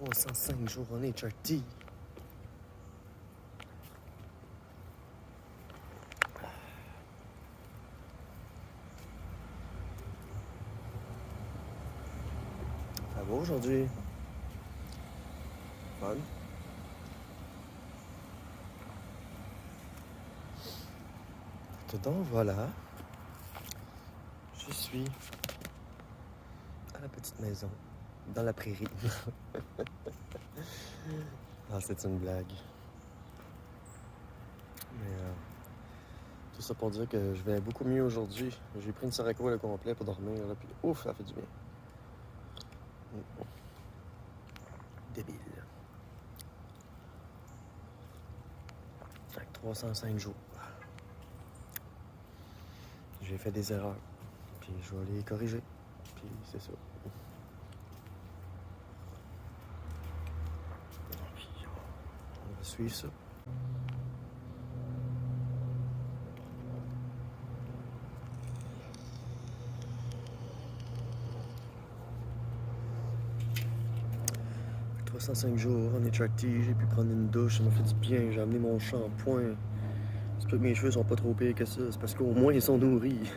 305 jours en HRT. Ça va aujourd'hui? Fun? Donc voilà, je suis à la petite maison, dans la prairie. Ah, c'est une blague. Mais tout ça pour dire que je vais beaucoup mieux aujourd'hui. J'ai pris une Sereco au complet pour dormir, là, puis ouf, ça fait du bien. Débile. Fait que 305 jours. J'ai fait des erreurs, puis je vais les corriger, puis c'est ça. Puis on va suivre ça. Fait que 305 jours en HRT, j'ai pu prendre une douche, ça m'a fait du bien, j'ai amené mon shampoing. C'est pas que mes cheveux sont pas trop pires que ça, c'est parce qu'au moins ils sont nourris.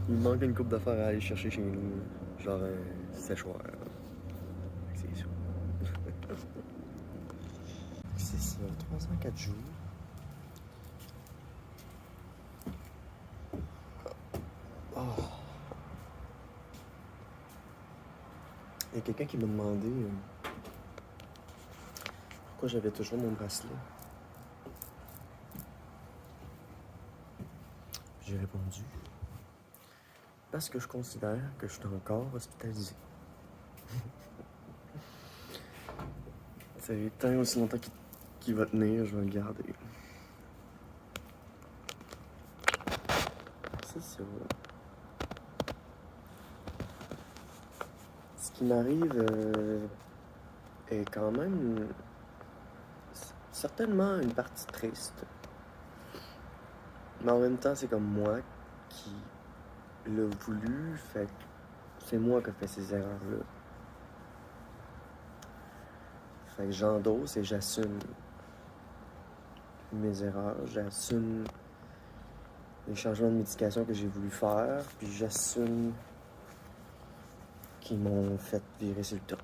Il me manque une coupe d'affaires à aller chercher chez nous, genre un séchoir. C'est ça. C'est ça, 304 jours. Oh. Il y a quelqu'un qui m'a demandé pourquoi j'avais toujours mon bracelet. J'ai répondu parce que je considère que je suis encore hospitalisé. C'est tant aussi longtemps qu'il va tenir, je vais le garder. C'est ça. Ce qui m'arrive est quand même certainement une partie triste. Mais en même temps, c'est comme moi qui l'a voulu, fait que c'est moi qui ai fait ces erreurs-là. Fait que j'endosse et j'assume mes erreurs, j'assume les changements de médication que j'ai voulu faire, puis j'assume qu'ils m'ont fait virer sur le top.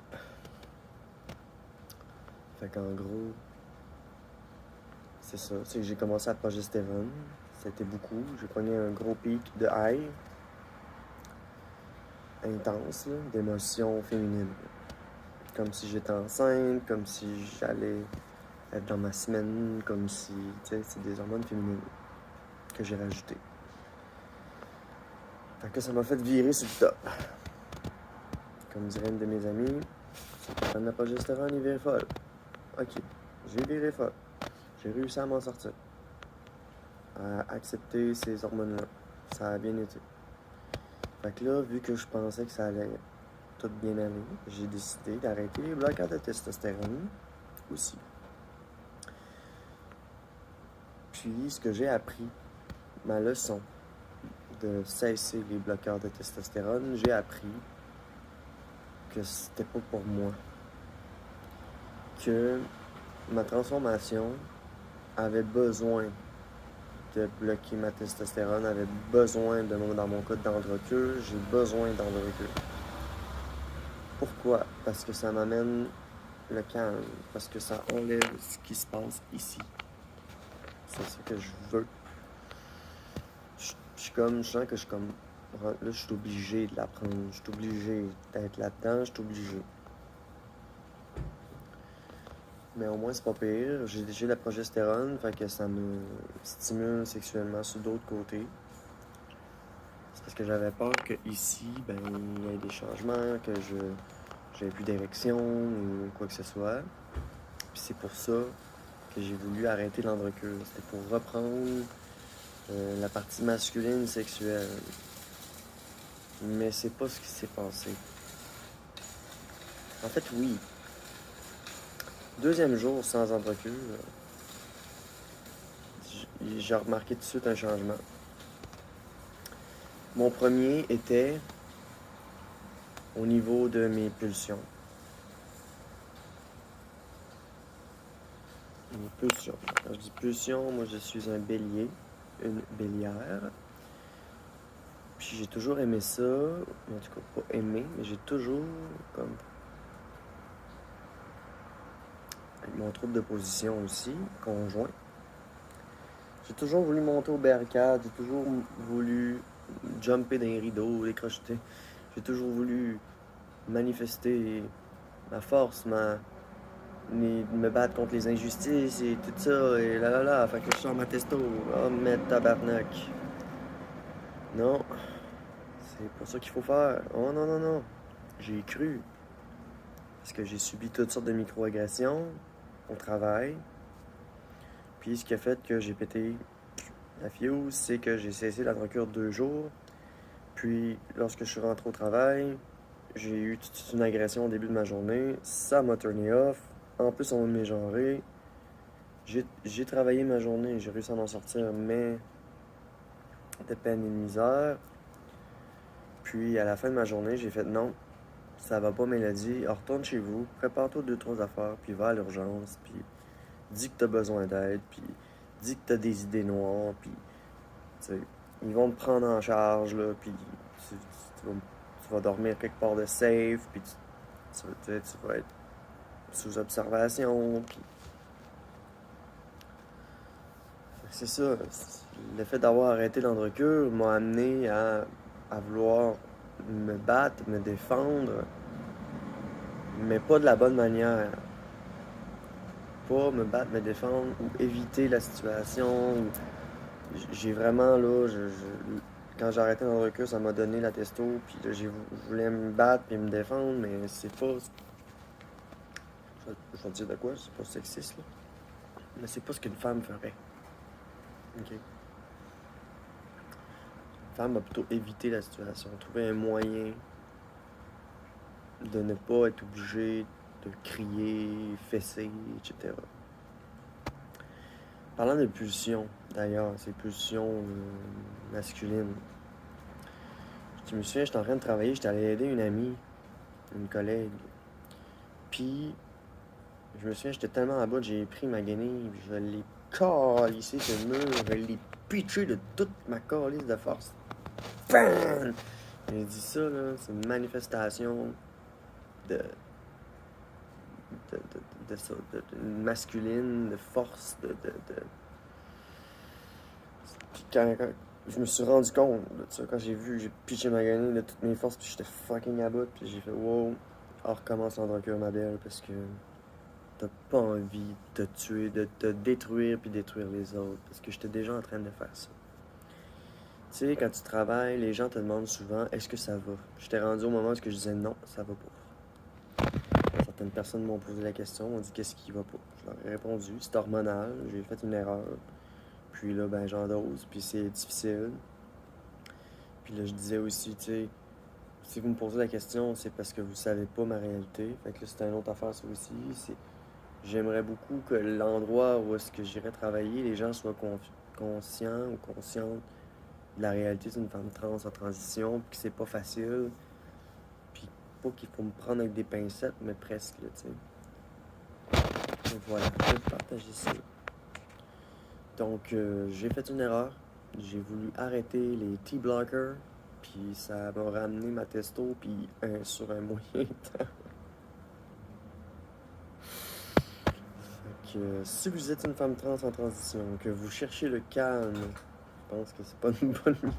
Fait qu'en gros, c'est ça. C'est que j'ai commencé à progestérone, c'était beaucoup. J'ai pogné un gros pic de high, intense, là, d'émotions féminines. Comme si j'étais enceinte, comme si j'allais être dans ma semaine, comme si, tu sais, c'est des hormones féminines que j'ai rajoutées. Fait que ça m'a fait virer sur le top. Comme dirait une de mes amies, ça prend de la progestérone, il vire folle. Ok, j'ai viré folle. J'ai réussi à m'en sortir. À accepter ces hormones-là. Ça a bien été. Fait que là, vu que je pensais que ça allait tout bien aller, j'ai décidé d'arrêter les bloqueurs de testostérone aussi. Puis, ce que j'ai appris, ma leçon de cesser les bloqueurs de testostérone, j'ai appris que c'était pas pour moi. Que ma transformation avait besoin de bloquer ma testostérone, avait besoin de dans mon cas d'androcure, j'ai besoin d'androcure. Pourquoi? Parce que ça m'amène le calme, parce que ça enlève ce qui se passe ici. C'est ça que je veux. Je sens que je suis comme, là, je suis obligé de l'apprendre, je suis obligé d'être là-dedans, je suis obligé. Mais au moins, c'est pas pire. J'ai déjà la progestérone, fait que ça me stimule sexuellement sur d'autres côtés. C'est parce que j'avais peur que ici, ben, il y ait des changements, que j'ai plus d'érection ou quoi que ce soit. Puis c'est pour ça que j'ai voulu arrêter l'androcure. C'était pour reprendre la partie masculine sexuelle. Mais c'est pas ce qui s'est passé. En fait, oui. Deuxième jour sans androcure, j'ai remarqué tout de suite un changement. Mon premier était au niveau de mes pulsions. Mes pulsions. Quand je dis pulsions, moi je suis un bélier, une bélière. Puis j'ai toujours aimé ça, en tout cas pas aimé, mais j'ai toujours comme avec mon trouble de position aussi, conjoint. J'ai toujours voulu monter au barricade, j'ai toujours voulu jumper dans les rideaux, les crocheter. J'ai toujours voulu manifester ma force, me battre contre les injustices et tout ça, et là. Fait que je sors ma testo. Oh, mais tabarnak. Non, c'est pas ça qu'il faut faire. Oh non. J'ai cru. Parce que j'ai subi toutes sortes de microagressions au travail. Puis ce qui a fait que j'ai pété la fuse, c'est que j'ai cessé la drogueur 2 jours. Puis lorsque je suis rentré au travail, j'ai eu toute une agression au début de ma journée. Ça m'a turné off. En plus, on m'a mégenré. J'ai travaillé ma journée, j'ai réussi à m'en sortir, mais de peine et de misère. Puis à la fin de ma journée, j'ai fait non, ça va pas, Mélodie. Retourne chez vous, prépare-toi 2, 3 affaires, puis va à l'urgence, puis dis que t'as besoin d'aide, puis dis que t'as des idées noires, puis tu sais, ils vont te prendre en charge, là, puis tu vas dormir quelque part de safe, puis tu vas être sous observation, puis c'est ça. Le fait d'avoir arrêté l'androcure m'a amené à vouloir me battre, me défendre, mais pas de la bonne manière. Pas me battre, me défendre ou éviter la situation. J'ai vraiment, là, quand j'ai arrêté l'androcure, ça m'a donné la testo, puis là, je voulais me battre et me défendre, mais c'est pas. Je vais te dire de quoi, c'est pas sexiste, là. Mais c'est pas ce qu'une femme ferait. OK? Une femme va plutôt éviter la situation, trouver un moyen de ne pas être obligé de crier, fesser, etc. Parlant de pulsions, d'ailleurs, ces pulsions masculines. Je me souviens, j'étais en train de travailler, j'étais allé aider une amie, une collègue. Puis, je me souviens, j'étais tellement à bout, j'ai pris ma guenille, je l'ai calissé sur le mur, je l'ai pitché de toute ma calisse de force. Bam! J'ai dit ça, là, c'est une manifestation de ça, masculine, de force, Puis quand je me suis rendu compte de ça, quand j'ai pitché ma guenille de toutes mes forces, puis j'étais fucking à bout, puis j'ai fait wow, on recommence l'androcure, ma belle, parce que t'as pas envie de te tuer, de te détruire, puis détruire les autres, parce que j'étais déjà en train de faire ça. Tu sais, quand tu travailles, les gens te demandent souvent est-ce que ça va. J'étais rendu au moment où je disais non, ça va pas. Certaines personnes m'ont posé la question, m'ont dit qu'est-ce qui va pas. Je leur ai répondu, c'est hormonal, j'ai fait une erreur. Puis là, ben j'endose, puis c'est difficile. Puis là, je disais aussi, tu sais, si vous me posez la question, c'est parce que vous savez pas ma réalité. Fait que là, c'est une autre affaire, ça aussi. J'aimerais beaucoup que l'endroit où est-ce que j'irais travailler, les gens soient conscients ou conscientes de la réalité d'une femme trans en transition, puis que c'est pas facile. Puis pas qu'il faut me prendre avec des pincettes, mais presque, là, tu sais. Donc voilà, je vais partager ça. Donc, j'ai fait une erreur. J'ai voulu arrêter les T-blockers, puis ça m'a ramené ma testo, puis sur un moyen temps. Fait que si vous êtes une femme trans en transition, que vous cherchez le calme, je pense que c'est pas une bonne idée.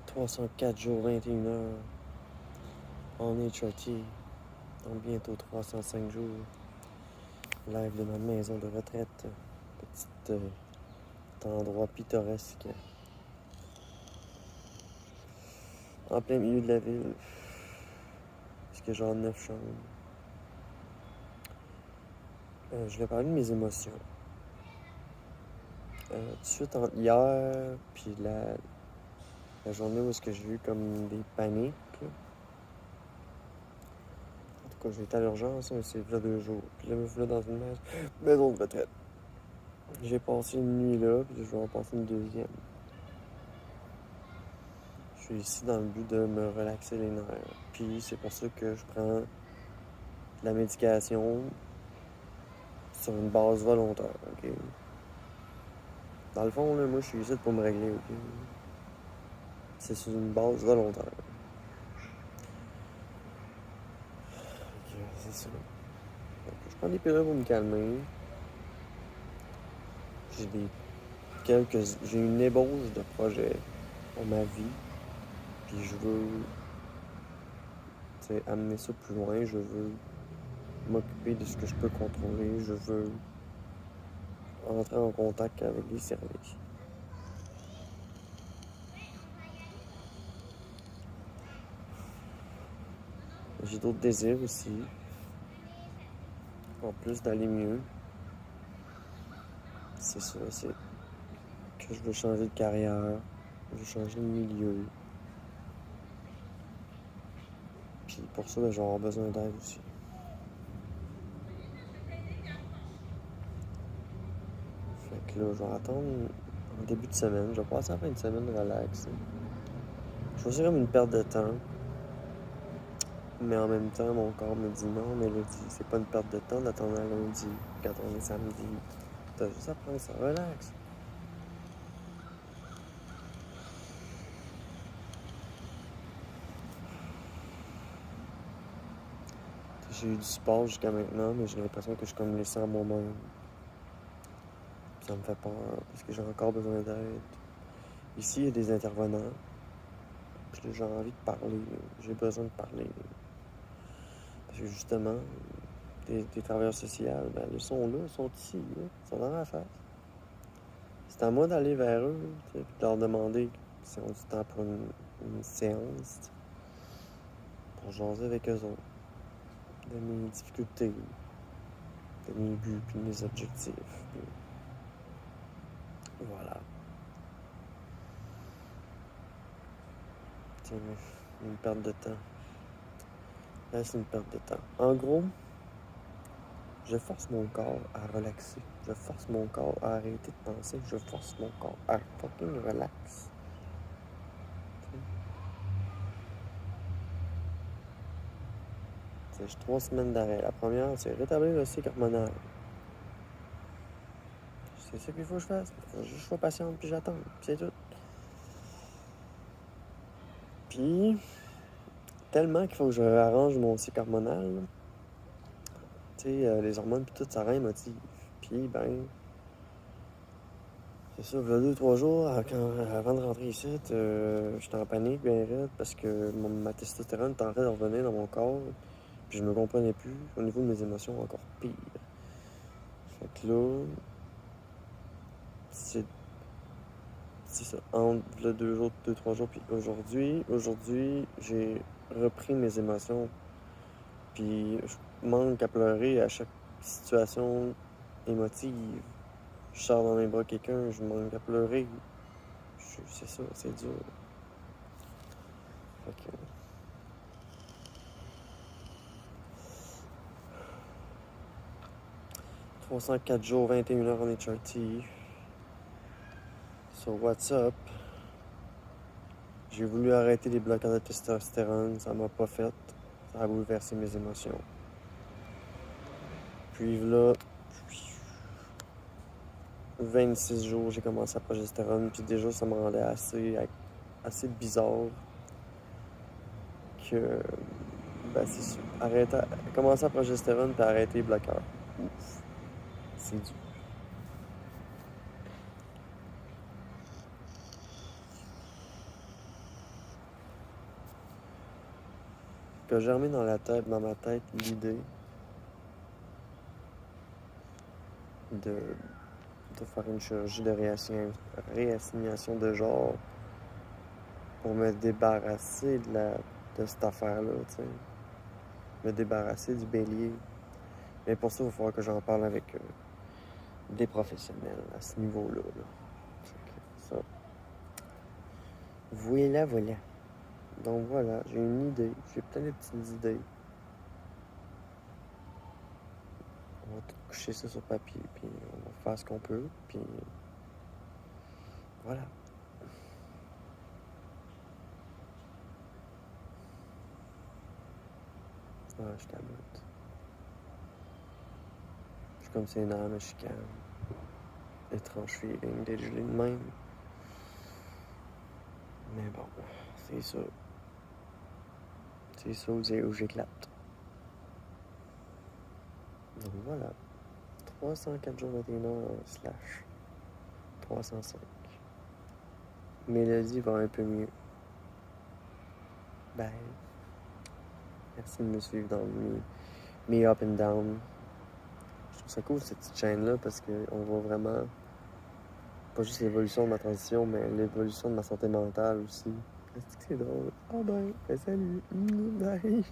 304 jours, 21 heures en HRT, donc bientôt 305 jours. Live de ma maison de retraite, petit endroit pittoresque, en plein milieu de la ville, puisque genre 9 chambres. Je vais parler de mes émotions. Tout de suite entre hier puis la journée où est-ce que j'ai eu comme des paniques. Là. En tout cas, j'ai été à l'urgence, mais c'est là 2 jours. Puis là, je me suis là dans une maison de retraite. J'ai passé une nuit là, puis je vais en passer une deuxième. Je suis ici dans le but de me relaxer les nerfs. Puis c'est pour ça que je prends de la médication sur une base volontaire, ok? Dans le fond, là, moi, je suis ici pour me régler, ok? C'est sur une base volontaire. C'est ça. Donc, je prends des pilules pour me calmer. J'ai une ébauche de projet pour ma vie. Puis je veux amener ça plus loin. Je veux m'occuper de ce que je peux contrôler. Je veux entrer en contact avec les services. J'ai d'autres désirs aussi. En plus d'aller mieux. C'est ça, c'est que je veux changer de carrière. Je veux changer de milieu. Puis pour ça, ben, je vais avoir besoin d'aide aussi. Fait que là, je vais attendre en début de semaine. Je vais passer la fin de semaine relax. Je vois ça comme une perte de temps. Mais en même temps, mon corps me dit non, Mélodie, c'est pas une perte de temps d'attendre à lundi, quand on est samedi. T'as juste à prendre ça, relax. J'ai eu du support jusqu'à maintenant, mais j'ai l'impression que je suis comme laissé à moi-même. Ça me fait peur, parce que j'ai encore besoin d'aide. Ici, il y a des intervenants. Puis là, j'ai envie de parler. J'ai besoin de parler. Parce que justement, des travailleurs sociaux, ben, ils sont là, ils sont ici, là, ils sont dans la face. C'est à moi d'aller vers eux, puis de leur demander si on a du temps pour une séance, pour jaser avec eux autres, de mes difficultés, de mes buts, puis de mes objectifs. Puis voilà. C'est une perte de temps. Là, c'est une perte de temps. En gros, je force mon corps à relaxer. Je force mon corps à arrêter de penser. Je force mon corps à fucking relax. J'ai 3 semaines d'arrêt. La première, c'est rétablir le cycle hormonal. C'est ça qu'il faut que je fasse. Il faut juste que je sois patiente, puis j'attends. Puis c'est tout. Puis, tellement qu'il faut que je réarrange mon cycle hormonal. Tu sais, les hormones, puis tout, ça rend émotif. Puis, ben, c'est ça, il y a 2-3 jours, avant de rentrer ici, j'étais en panique, bien raide, parce que ma testostérone tentait de revenir dans mon corps. Puis je me comprenais plus. Au niveau de mes émotions, encore pire. Fait que là, c'est ça. Entre le 2-3 jours, puis aujourd'hui, j'ai repris mes émotions. Puis je manque à pleurer à chaque situation émotive. Je sors dans mes bras quelqu'un, je manque à pleurer. C'est ça, c'est dur. Fait que... 304 jours, 21 heures en HRT. Sur WhatsApp. J'ai voulu arrêter les bloqueurs de testostérone, ça m'a pas fait. Ça a bouleversé mes émotions. Puis là, 26 jours, j'ai commencé la progestérone, puis déjà, ça me rendait assez bizarre que, ben c'est sûr, commencer la progestérone puis arrêter les bloqueurs. Ouf, c'est dur. Que j'ai remis dans ma tête, l'idée de faire une chirurgie de réassignation de genre pour me débarrasser de cette affaire-là, tu sais. Me débarrasser du bélier. Mais pour ça, il va falloir que j'en parle avec des professionnels à ce niveau-là. Là. Ça. Voilà, voilà. Donc voilà, j'ai une idée. J'ai plein de petites idées. On va tout coucher ça sur papier, puis on va faire ce qu'on peut, puis voilà. Ah, je t'aboute. Je suis comme c'est une âme, je suis calme. Étrange feeling d'être gelé de même. Mais bon, c'est ça. C'est ça où j'éclate. Donc voilà. 304 jours 21 heures slash 305. Mélodie va un peu mieux. Bye. Merci de me suivre dans mes up and down. Je trouve ça cool cette petite chaîne-là parce qu'on voit vraiment pas juste l'évolution de ma transition, mais l'évolution de ma santé mentale aussi. Est-ce que c'est drôle? Ah ben salut! Bye!